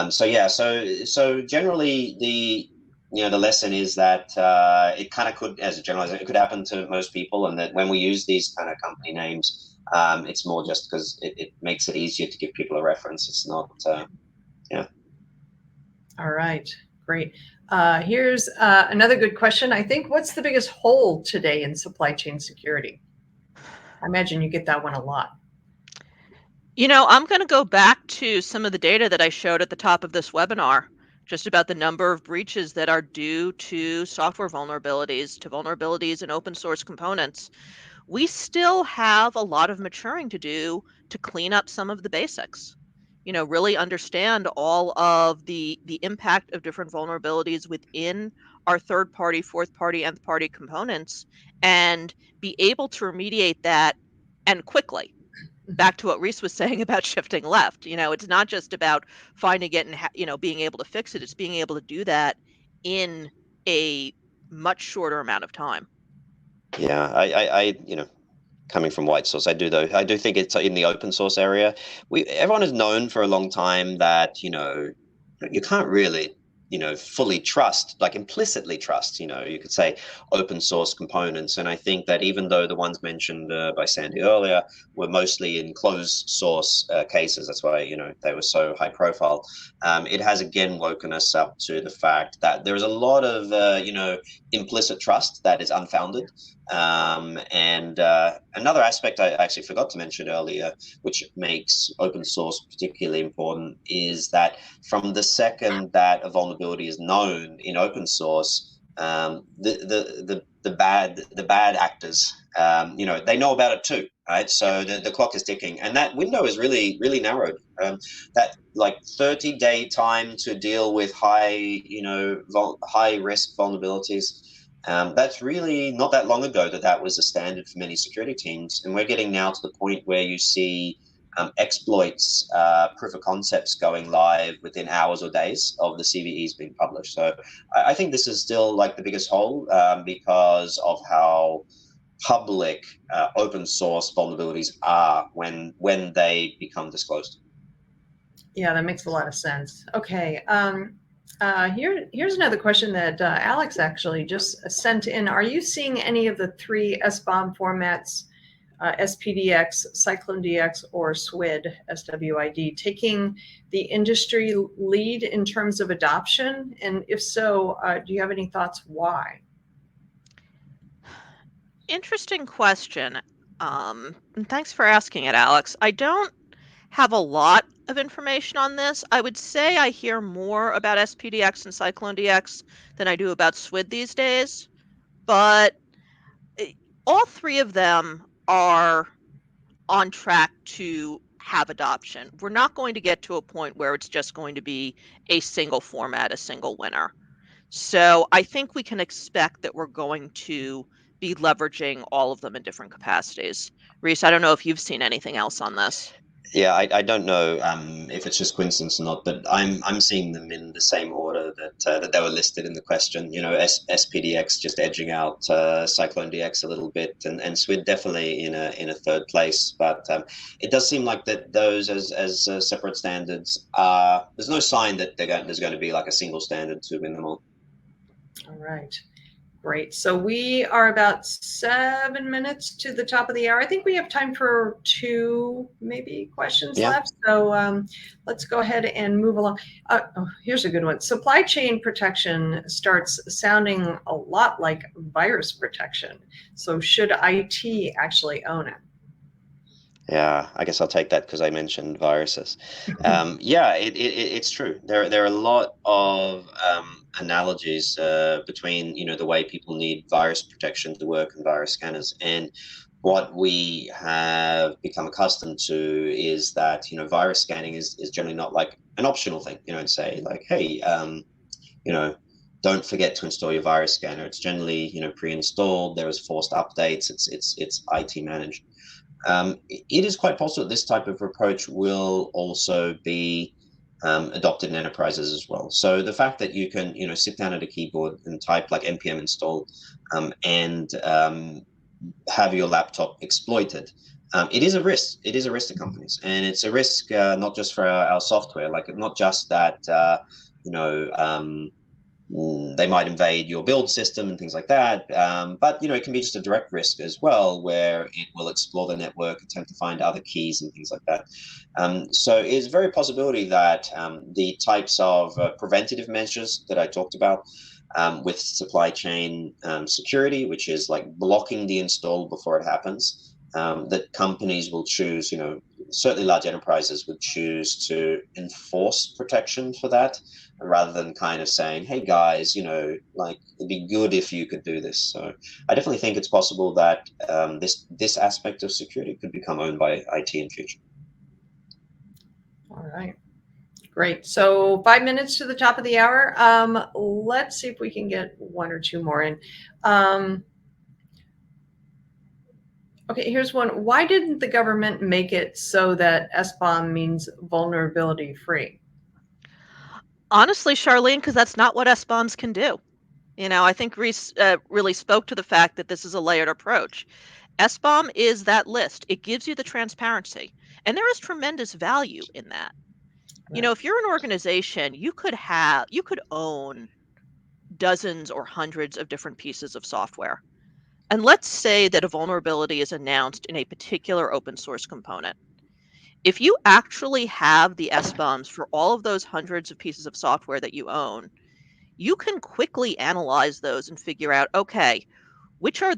S3: So generally the lesson is that it kind of could, as a generalization, it could happen to most people, and that when we use these kind of company names, it's more just because it makes it easier to give people a reference. It's not, yeah.
S1: All right, great. Here's another good question. I think, what's the biggest hole today in supply chain security? I imagine you get that one a lot.
S2: I'm going to go back to some of the data that I showed at the top of this webinar, just about the number of breaches that are due to software vulnerabilities in open source components. We still have a lot of maturing to do to clean up some of the basics. Really understand all of the impact of different vulnerabilities within our third party, fourth party, nth party components, and be able to remediate that and quickly. Back to what Reese was saying about shifting left. It's not just about finding it and being able to fix it. It's being able to do that in a much shorter amount of time.
S3: Yeah, I coming from White Source, I do think it's in the open source area. Everyone has known for a long time that you can't really fully trust, like implicitly trust. You could say open source components, and I think that even though the ones mentioned by Sandy earlier were mostly in closed source cases, that's why they were so high profile. It has again woken us up to the fact that there is a lot of implicit trust that is unfounded. And another aspect I actually forgot to mention earlier, which makes open source particularly important, is that from the second that a vulnerability is known in open source, the bad actors, they know about it too, right? So the clock is ticking, and that window is really really narrowed. That like 30-day time to deal with high risk vulnerabilities. That's really not that long ago that was a standard for many security teams, and we're getting now to the point where you see exploits, proof of concepts going live within hours or days of the CVEs being published. So I think this is still like the biggest hole because of how public open source vulnerabilities are when they become disclosed.
S1: Yeah, that makes a lot of sense. Okay. Here's another question that Alex actually just sent in. Are you seeing any of the three SBOM formats, SPDX, CycloneDX, or SWID, SWID, taking the industry lead in terms of adoption? And if so, do you have any thoughts why?
S2: Interesting question. And thanks for asking it, Alex. I don't have a lot of information on this. I would say I hear more about SPDX and CycloneDX than I do about SWID these days, but all three of them are on track to have adoption. We're not going to get to a point where it's just going to be a single format, a single winner. So I think we can expect that we're going to be leveraging all of them in different capacities. Reese, I don't know if you've seen anything else on this.
S3: Yeah, I don't know if it's just coincidence or not, but I'm seeing them in the same order that they were listed in the question. SPDX just edging out CycloneDX a little bit, and SWID definitely in a third place. But it does seem like that those as separate standards are. There's no sign that there's going to be like a single standard to win them all.
S1: All right. Great. So we are about 7 minutes to the top of the hour. I think we have time for 2 maybe questions left. So let's go ahead and move along. Here's a good one. Supply chain protection starts sounding a lot like virus protection. So should IT actually own it?
S3: Yeah, I guess I'll take that because I mentioned viruses. Yeah, it's true. There are a lot of analogies between the way people need virus protection to work and virus scanners. And what we have become accustomed to is that, virus scanning is generally not like an optional thing, and say like, hey, you know, don't forget to install your virus scanner. It's generally, pre-installed. There is forced updates. It's IT managed. It is quite possible that this type of approach will also be adopted in enterprises as well. So the fact that you can, sit down at a keyboard and type like npm install and have your laptop exploited. It is a risk. It is a risk to companies, and it's a risk not just for our software. Like not just that, you know, um, they might invade your build system and things like that. But it can be just a direct risk as well, where it will explore the network, attempt to find other keys and things like that. So it's a very possibility that the types of preventative measures that I talked about with supply chain security, which is like blocking the install before it happens, that companies will choose, certainly large enterprises would choose to enforce protection for that rather than kind of saying, hey guys, like it'd be good if you could do this. So I definitely think it's possible that this aspect of security could become owned by IT in future.
S1: All right. Great. So 5 minutes to the top of the hour. Let's see if we can get one or two more in. Okay, here's one. Why didn't the government make it so that SBOM means vulnerability free?
S2: Honestly, Charlene, because that's not what Sbombs can do. I think Reese really spoke to the fact that this is a layered approach. SBOM is that list. It gives you the transparency, and there is tremendous value in that. If you're an organization, you could own dozens or hundreds of different pieces of software. And let's say that a vulnerability is announced in a particular open source component. If you actually have the SBOMs for all of those hundreds of pieces of software that you own, you can quickly analyze those and figure out, okay, which are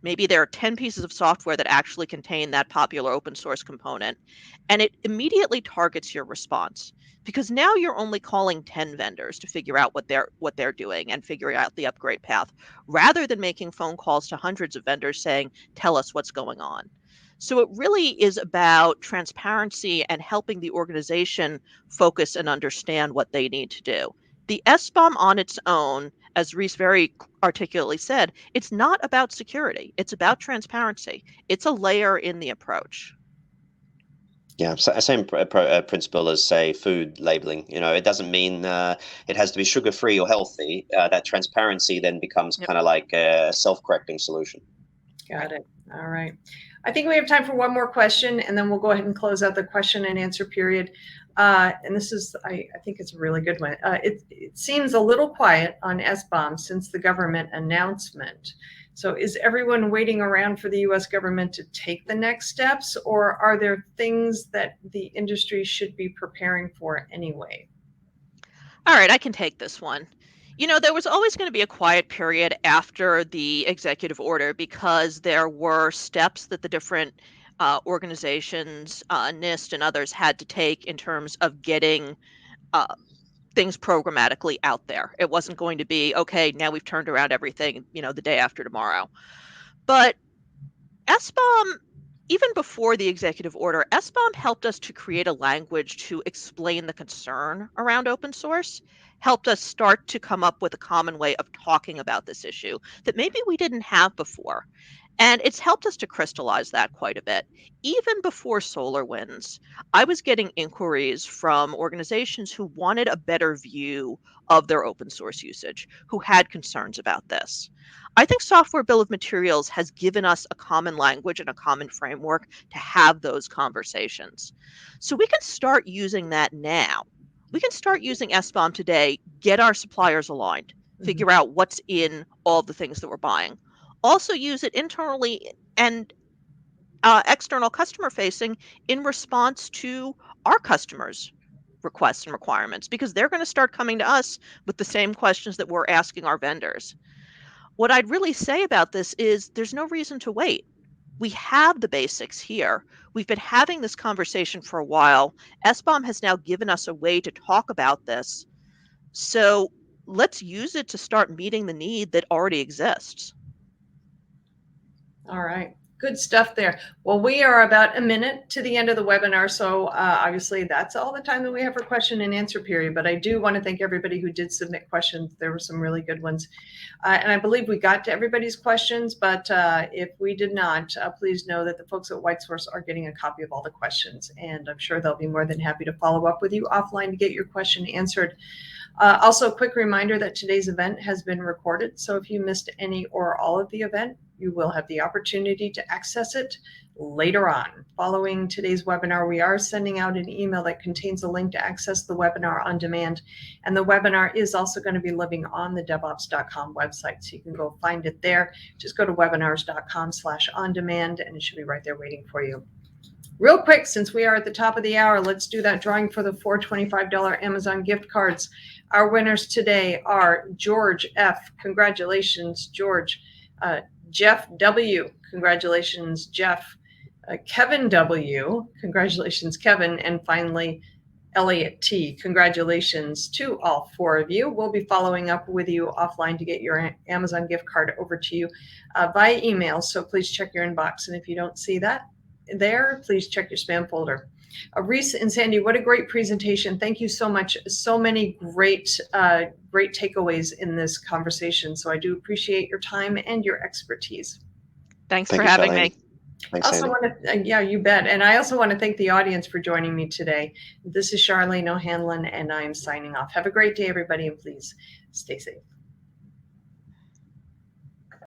S2: maybe there are 10 pieces of software that actually contain that popular open source component, and it immediately targets your response because now you're only calling 10 vendors to figure out what they're doing and figuring out the upgrade path rather than making phone calls to hundreds of vendors saying, tell us what's going on. So it really is about transparency and helping the organization focus and understand what they need to do. The SBOM on its own, as Reese very articulately said, it's not about security. It's about transparency. It's a layer in the approach.
S3: Yeah, same principle as say food labeling. It doesn't mean it has to be sugar-free or healthy. That transparency then becomes
S2: Yep.
S3: kind of like a self-correcting solution.
S1: Got it. All right. I think we have time for one more question, and then we'll go ahead and close out the question and answer period. And this is, I think it's a really good one. It seems a little quiet on SBOM since the government announcement. So is everyone waiting around for the U.S. government to take the next steps, or are there things that the industry should be preparing for anyway?
S2: All right, I can take this one. There was always going to be a quiet period after the executive order because there were steps that the different organizations, NIST and others, had to take in terms of getting things programmatically out there. It wasn't going to be, okay, now we've turned around everything, the day after tomorrow. But SBOM, even before the executive order, SBOM helped us to create a language to explain the concern around open source, helped us start to come up with a common way of talking about this issue that maybe we didn't have before. And it's helped us to crystallize that quite a bit. Even before SolarWinds, I was getting inquiries from organizations who wanted a better view of their open source usage, who had concerns about this. I think Software Bill of Materials has given us a common language and a common framework to have those conversations. So we can start using that now. We can start using SBOM today, get our suppliers aligned, figure out what's in all the things that we're buying. Also use it internally and external customer facing in response to our customers' requests and requirements, because they're going to start coming to us with the same questions that we're asking our vendors. What I'd really say about this is there's no reason to wait. We have the basics here. We've been having this conversation for a while. SBOM has now given us a way to talk about this. So let's use it to start meeting the need that already exists.
S1: All right. Good stuff there. Well, we are about a minute to the end of the webinar, so obviously that's all the time that we have for question and answer period, but I do want to thank everybody who did submit questions. There were some really good ones. And I believe we got to everybody's questions, but if we did not, please know that the folks at WhiteSource are getting a copy of all the questions, and I'm sure they'll be more than happy to follow up with you offline to get your question answered. Also, a quick reminder that today's event has been recorded, so if you missed any or all of the event, you will have the opportunity to access it later on. Following today's webinar, we are sending out an email that contains a link to access the webinar on demand, and the webinar is also going to be living on the devops.com website, so you can go find it there. Just go to webinars.com/on-demand, and it should be right there waiting for you. Real quick, since we are at the top of the hour, let's do that drawing for the $425 Amazon gift cards. Our winners today are George F. Congratulations, George. Jeff W. Congratulations, Jeff. Kevin W. Congratulations, Kevin. And finally, Elliot T. Congratulations to all four of you. We'll be following up with you offline to get your Amazon gift card over to you via email. So please check your inbox. And if you don't see that there, please check your spam folder. Reese and Sandy, what a great presentation. Thank you so much. So many great takeaways in this conversation. So I do appreciate your time and your expertise.
S2: Thanks for having me.
S3: Thanks,
S1: also
S3: Sandy.
S1: want to, yeah, you bet. And I also want to thank the audience for joining me today. This is Charlene O'Hanlon, and I'm signing off. Have a great day, everybody, and please stay safe.